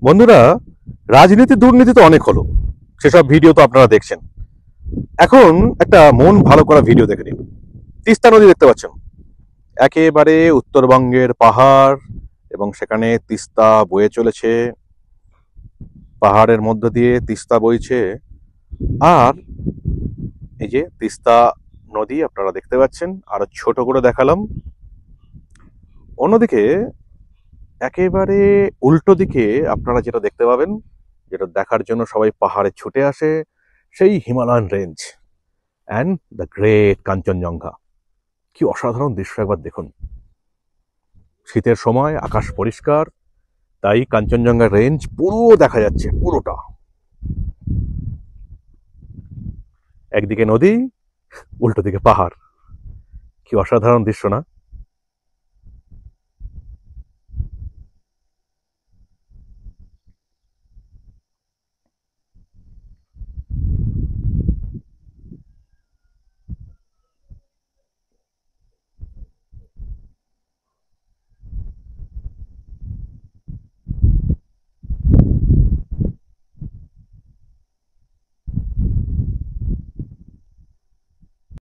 বন্ধুরা, রাজনীতি দুর্নীতি তো অনেক হলো, সেসব ভিডিও তো আপনারা দেখছেন। এখন একটা মন ভালো করা ভিডিও দেখে নিন। তিস্তা নদী দেখতে পাচ্ছেন, একেবারে উত্তরবঙ্গের পাহাড়, এবং সেখানে তিস্তা বয়ে চলেছে, পাহাড়ের মধ্য দিয়ে তিস্তা বইছে। আর এই যে তিস্তা নদী আপনারা দেখতে পাচ্ছেন, আরো ছোট করে দেখালাম। অন্যদিকে একেবারে উল্টো দিকে আপনারা যেটা দেখতে পাবেন, যেটা দেখার জন্য সবাই পাহাড়ে ছুটে আসে, সেই Himalayan range and the great Kanchenjunga. কি অসাধারণ দৃশ্য, একবার দেখুন। শীতের সময় আকাশ পরিষ্কার, তাই কাঞ্চনজঙ্ঘা রেঞ্জ পুরো দেখা যাচ্ছে, পুরোটা। একদিকে নদী, উল্টো দিকে পাহাড়। কি অসাধারণ দৃশ্য না?